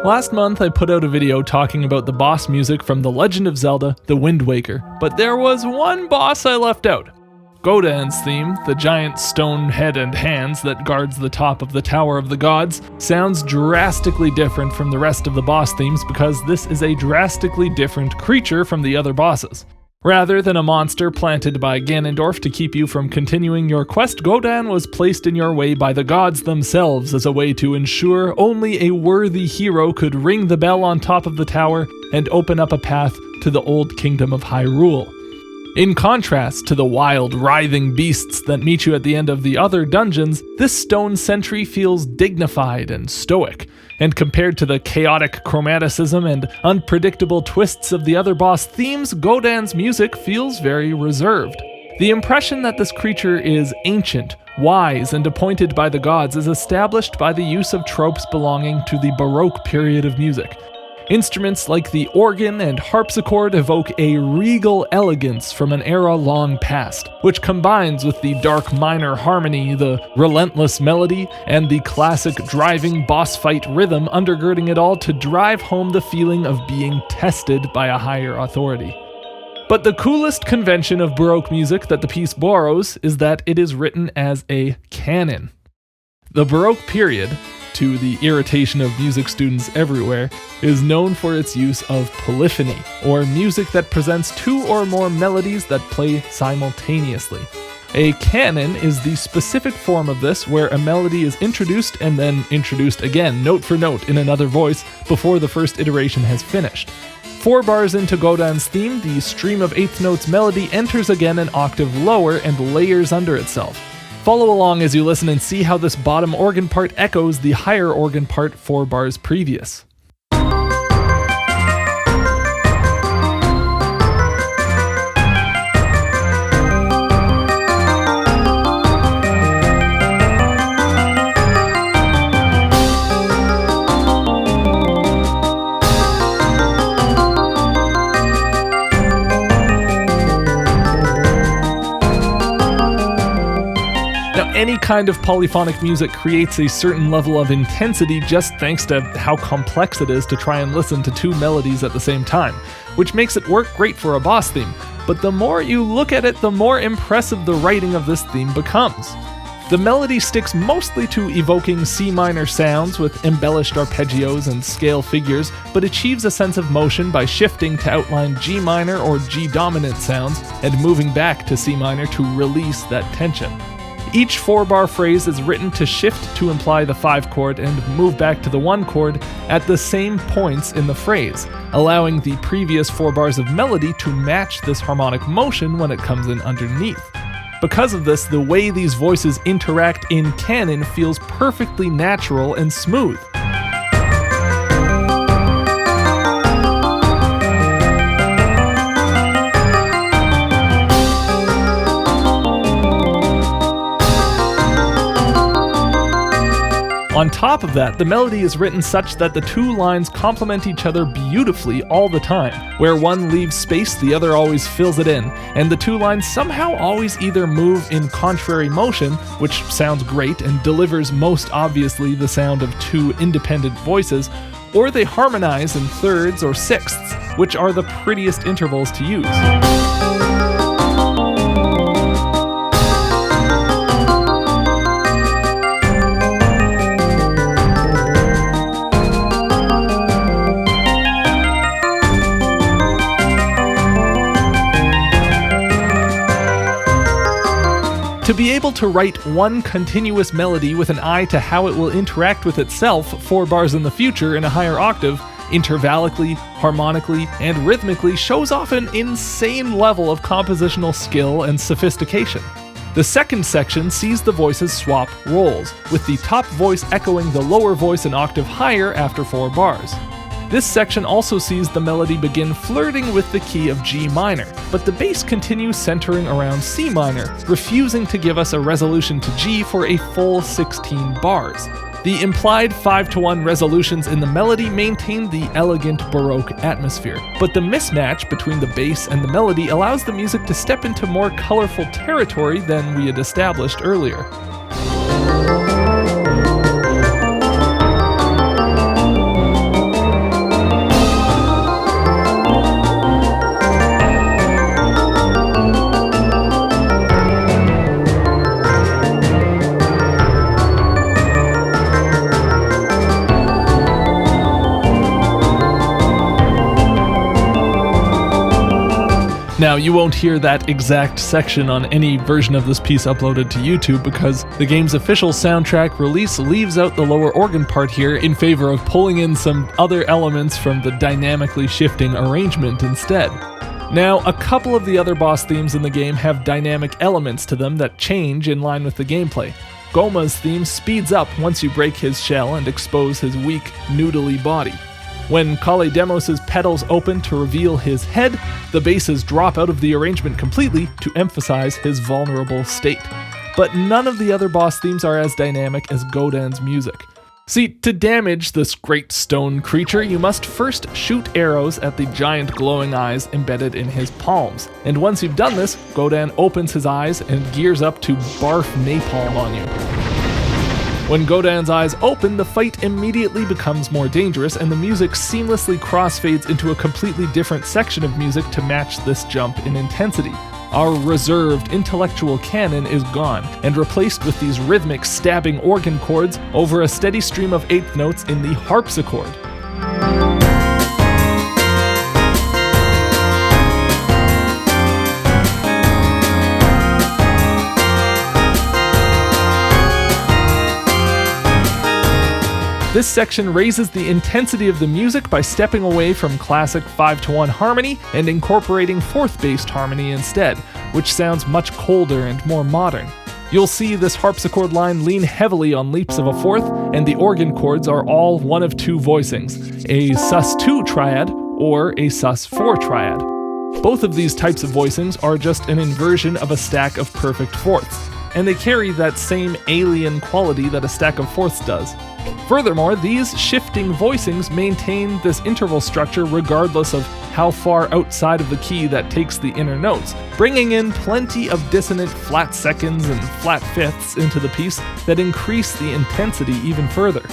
Last month I put out a video talking about the boss music from The Legend of Zelda: The Wind Waker, but there was one boss I left out. Gohdan's theme, the giant stone head and hands that guards the top of the Tower of the Gods, sounds drastically different from the rest of the boss themes because this is a drastically different creature from the other bosses. Rather than a monster planted by Ganondorf to keep you from continuing your quest, Gohdan was placed in your way by the gods themselves as a way to ensure only a worthy hero could ring the bell on top of the tower and open up a path to the old kingdom of Hyrule. In contrast to the wild, writhing beasts that meet you at the end of the other dungeons, this stone sentry feels dignified and stoic, and compared to the chaotic chromaticism and unpredictable twists of the other boss themes, Gohdan's music feels very reserved. The impression that this creature is ancient, wise, and appointed by the gods is established by the use of tropes belonging to the Baroque period of music. Instruments like the organ and harpsichord evoke a regal elegance from an era long past, which combines with the dark minor harmony, the relentless melody, and the classic driving boss fight rhythm undergirding it all to drive home the feeling of being tested by a higher authority. But the coolest convention of Baroque music that the piece borrows is that it is written as a canon. The Baroque period, to the irritation of music students everywhere, is known for its use of polyphony, or music that presents two or more melodies that play simultaneously. A canon is the specific form of this where a melody is introduced and then introduced again, note for note, in another voice before the first iteration has finished. 4 bars into Gohdan's theme, the stream of eighth notes melody enters again an octave lower and layers under itself. Follow along as you listen and see how this bottom organ part echoes the higher organ part 4 bars previous. Any kind of polyphonic music creates a certain level of intensity just thanks to how complex it is to try and listen to 2 melodies at the same time, which makes it work great for a boss theme. But the more you look at it, the more impressive the writing of this theme becomes. The melody sticks mostly to evoking C minor sounds with embellished arpeggios and scale figures, but achieves a sense of motion by shifting to outline G minor or G dominant sounds and moving back to C minor to release that tension. Each 4-bar phrase is written to shift to imply the 5 chord and move back to the 1 chord at the same points in the phrase, allowing the previous 4 bars of melody to match this harmonic motion when it comes in underneath. Because of this, the way these voices interact in canon feels perfectly natural and smooth. On top of that, the melody is written such that the 2 lines complement each other beautifully all the time. Where one leaves space, the other always fills it in, and the 2 lines somehow always either move in contrary motion, which sounds great and delivers most obviously the sound of 2 independent voices, or they harmonize in thirds or sixths, which are the prettiest intervals to use. To be able to write one continuous melody with an eye to how it will interact with itself 4 bars in the future in a higher octave, intervallically, harmonically, and rhythmically shows off an insane level of compositional skill and sophistication. The second section sees the voices swap roles, with the top voice echoing the lower voice an octave higher after 4 bars. This section also sees the melody begin flirting with the key of G minor, but the bass continues centering around C minor, refusing to give us a resolution to G for a full 16 bars. The implied 5-to-1 resolutions in the melody maintain the elegant Baroque atmosphere, but the mismatch between the bass and the melody allows the music to step into more colorful territory than we had established earlier. Now, you won't hear that exact section on any version of this piece uploaded to YouTube because the game's official soundtrack release leaves out the lower organ part here in favor of pulling in some other elements from the dynamically shifting arrangement instead. Now, a couple of the other boss themes in the game have dynamic elements to them that change in line with the gameplay. Gohma's theme speeds up once you break his shell and expose his weak, noodly body. When Kale Demos' petals open to reveal his head, the basses drop out of the arrangement completely to emphasize his vulnerable state. But none of the other boss themes are as dynamic as Gohdan's music. See, to damage this great stone creature, you must first shoot arrows at the giant glowing eyes embedded in his palms. And once you've done this, Gohdan opens his eyes and gears up to barf napalm on you. When Gohdan's eyes open, the fight immediately becomes more dangerous, and the music seamlessly crossfades into a completely different section of music to match this jump in intensity. Our reserved intellectual canon is gone, and replaced with these rhythmic stabbing organ chords over a steady stream of eighth notes in the harpsichord. This section raises the intensity of the music by stepping away from classic 5-to-1 harmony and incorporating fourth-based harmony instead, which sounds much colder and more modern. You'll see this harpsichord line lean heavily on leaps of a fourth, and the organ chords are all one of two voicings, a sus2 triad or a sus4 triad. Both of these types of voicings are just an inversion of a stack of perfect fourths, and they carry that same alien quality that a stack of fourths does. Furthermore, these shifting voicings maintain this interval structure regardless of how far outside of the key that takes the inner notes, bringing in plenty of dissonant flat seconds and flat fifths into the piece that increase the intensity even further.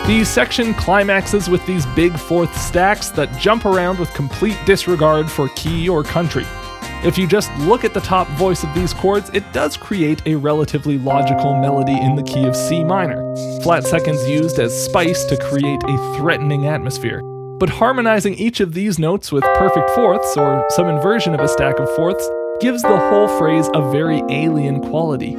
The section climaxes with these big fourth stacks that jump around with complete disregard for key or country. If you just look at the top voice of these chords, it does create a relatively logical melody in the key of C minor, flat seconds used as spice to create a threatening atmosphere. But harmonizing each of these notes with perfect fourths, or some inversion of a stack of fourths, gives the whole phrase a very alien quality.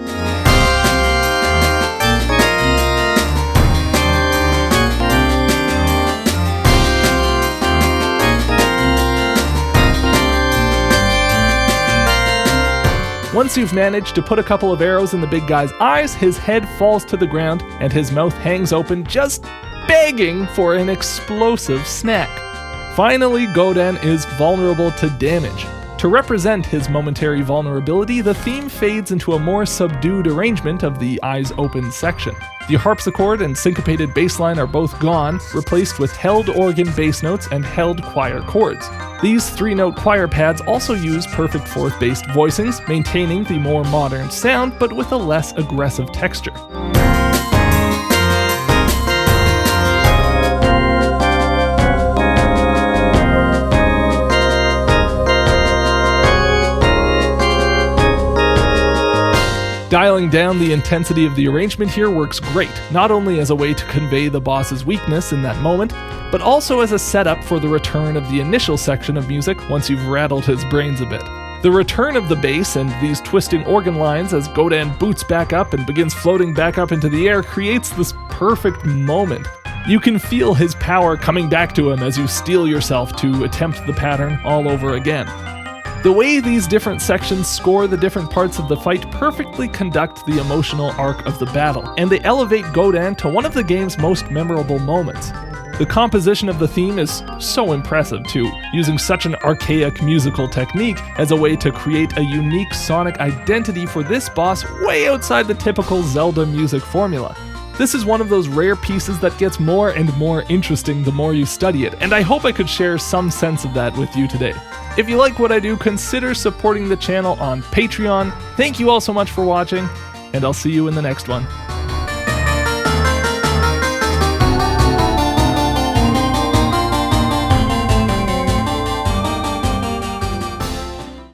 Once you've managed to put a couple of arrows in the big guy's eyes, his head falls to the ground and his mouth hangs open, just begging for an explosive snack. Finally, Gohdan is vulnerable to damage. To represent his momentary vulnerability, the theme fades into a more subdued arrangement of the eyes open section. The harpsichord and syncopated bass line are both gone, replaced with held organ bass notes and held choir chords. These three-note choir pads also use perfect fourth-based voicings, maintaining the more modern sound, but with a less aggressive texture. Dialing down the intensity of the arrangement here works great, not only as a way to convey the boss's weakness in that moment, but also as a setup for the return of the initial section of music once you've rattled his brains a bit. The return of the bass and these twisting organ lines as Gohdan boots back up and begins floating back up into the air creates this perfect moment. You can feel his power coming back to him as you steel yourself to attempt the pattern all over again. The way these different sections score the different parts of the fight perfectly conduct the emotional arc of the battle, and they elevate Gohdan to one of the game's most memorable moments. The composition of the theme is so impressive too, using such an archaic musical technique as a way to create a unique sonic identity for this boss way outside the typical Zelda music formula. This is one of those rare pieces that gets more and more interesting the more you study it, and I hope I could share some sense of that with you today. If you like what I do, consider supporting the channel on Patreon. Thank you all so much for watching, and I'll see you in the next one.